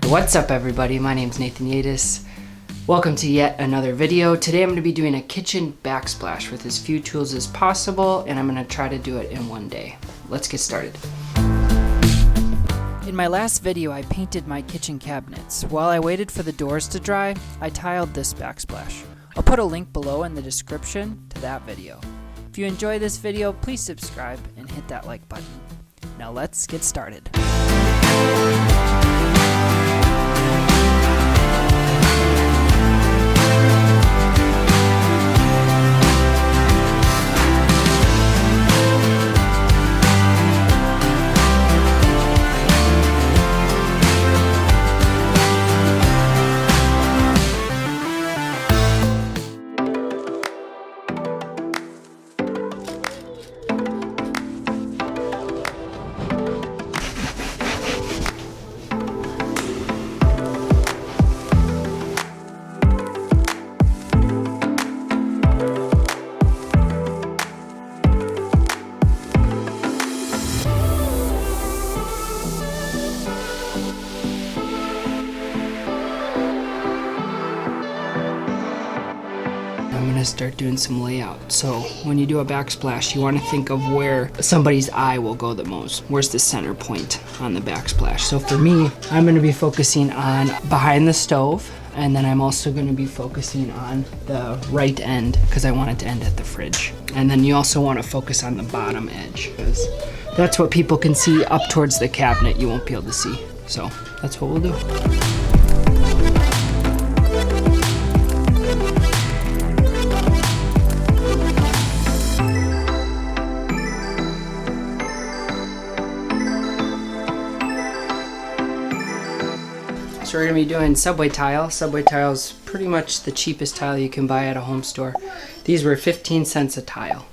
What's up everybody, my name's Nathan Juedes. Welcome to yet another video. Today I'm going to be doing a kitchen backsplash with as few tools as possible, and I'm going to try to do it in one day. Let's get started. In my last video I painted my kitchen cabinets. While I waited for the doors to dry, I tiled this backsplash. I'll put a link below in the description to that video. If you enjoy this video, please subscribe and hit that like button. Now let's get started. I'm gonna start doing some layout. So when you do a backsplash, you want to think of where somebody's eye will go the most. Where's the center point on the backsplash? So for me, I'm gonna be focusing on behind the stove, and then I'm also gonna be focusing on the right end because I want it to end at the fridge. And then you also want to focus on the bottom edge because that's what people can see up towards the cabinet. You won't be able to see. So that's what we'll do. So we're gonna be doing subway tile. Subway tile is pretty much the cheapest tile you can buy at a home store. These were 15 cents a tile.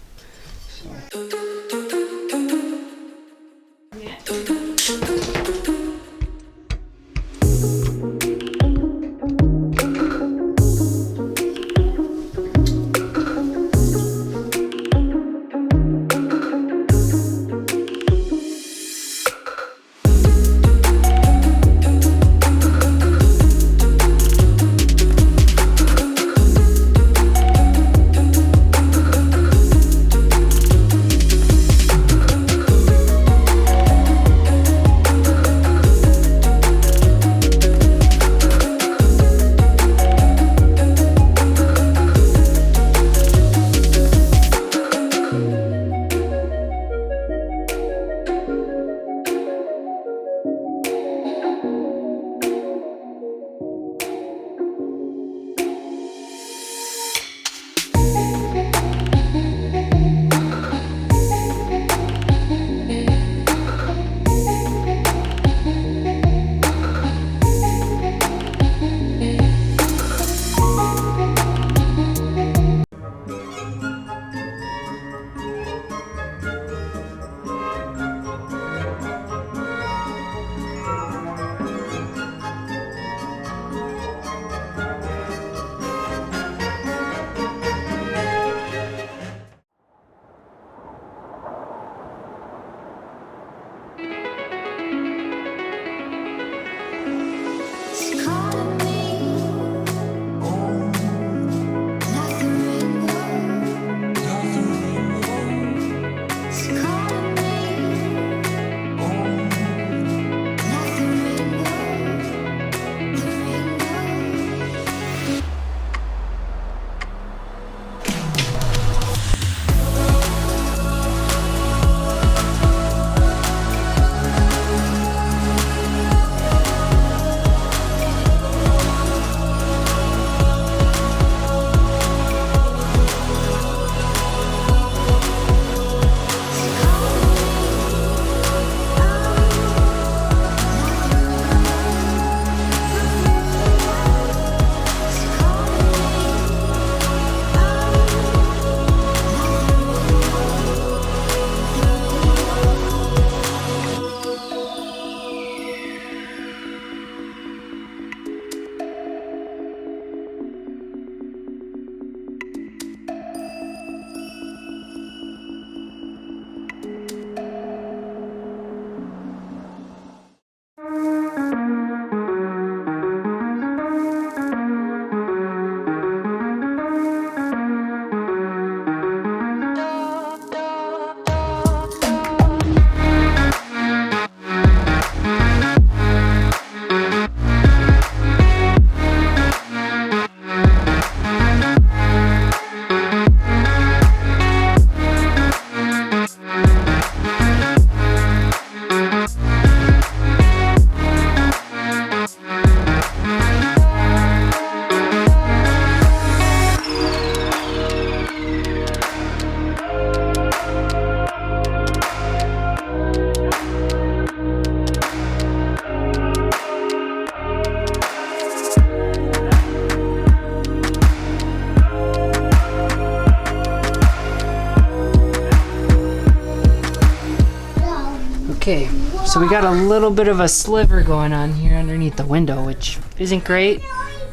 Okay, so we got a little bit of a sliver going on here underneath the window, which isn't great,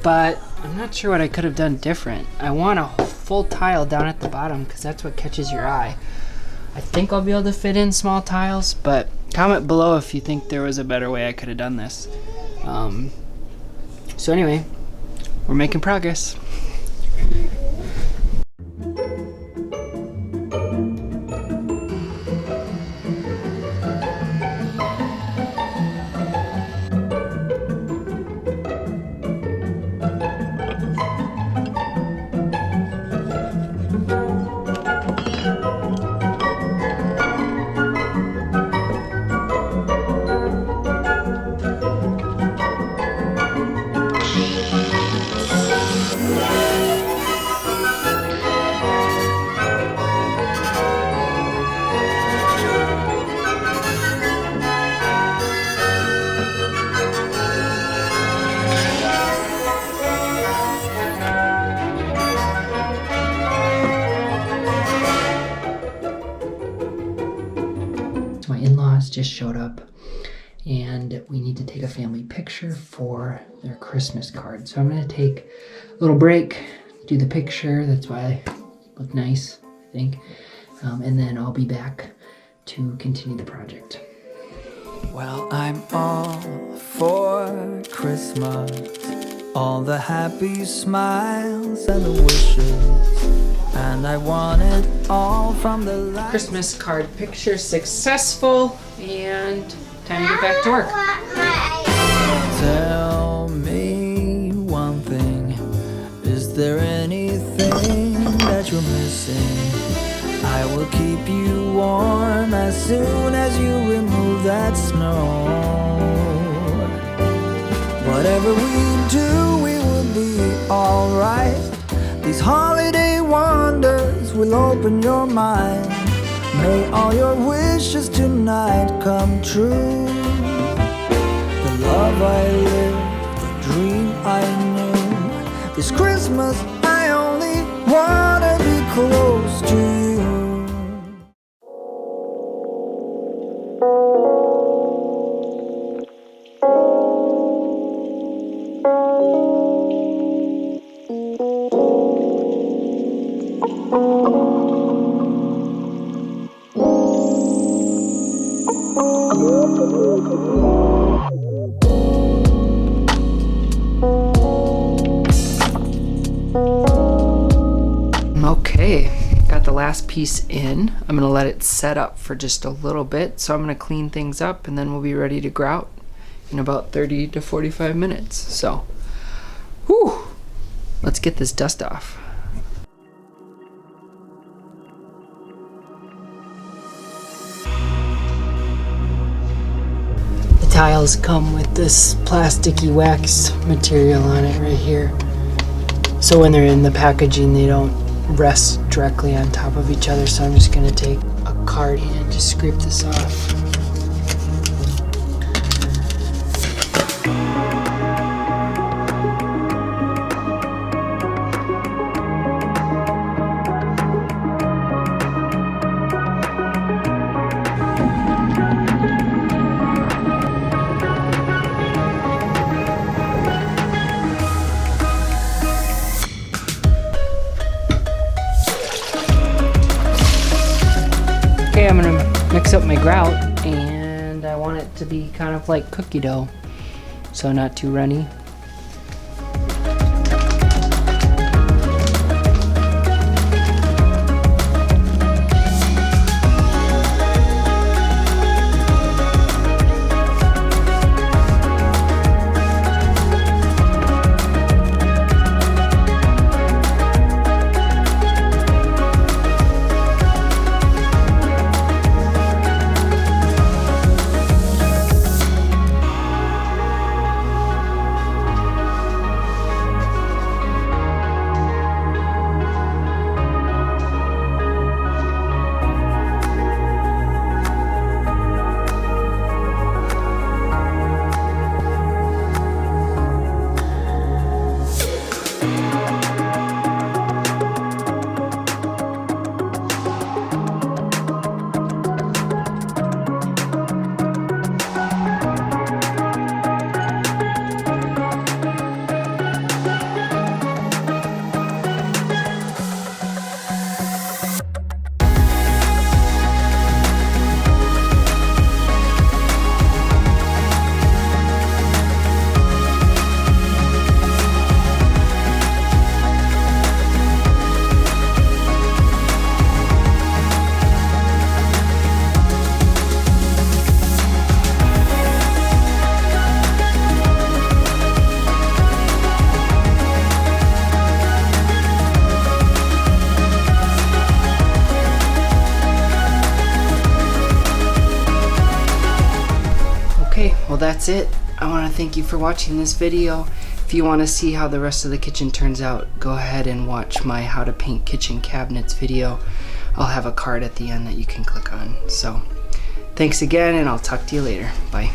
but I'm not sure what I could have done different. I want a full tile down at the bottom because that's what catches your eye. I think I'll be able to fit in small tiles, but comment below if you think there was a better way I could have done this. So anyway, we're making progress. My in-laws just showed up and we need to take a family picture for their Christmas card. So I'm gonna take a little break, do the picture. That's why I look nice, I think. And then I'll be back to continue the project. Well, I'm all for Christmas, all the happy smiles and the wishes, and I want it all from the lights. Christmas card picture successful, and time to get back to work. Tell me one thing, is there anything that you're missing? I will keep you warm as soon as you remove that snow. Whatever we do, we will be alright. These holiday wonders will open your mind. May all your wishes tonight come true. The love I lived, the dream I knew. This Christmas I only wanna be close to you. Okay, got the last piece in. I'm gonna let it set up for just a little bit. So I'm gonna clean things up and then we'll be ready to grout in about 30 to 45 minutes. So, whew, let's get this dust off. The tiles come with this plasticky wax material on it right here. So when they're in the packaging, they don't rest directly on top of each other. So I'm just gonna take a card and just scrape this off. Okay, I'm gonna mix up my grout, and I want it to be kind of like cookie dough, so not too runny. that's it. I want to thank you for watching this video. If you want to see how the rest of the kitchen turns out, go ahead and watch my how to paint kitchen cabinets video. I'll have a card at the end that you can click on. So thanks again, and I'll talk to you later. Bye.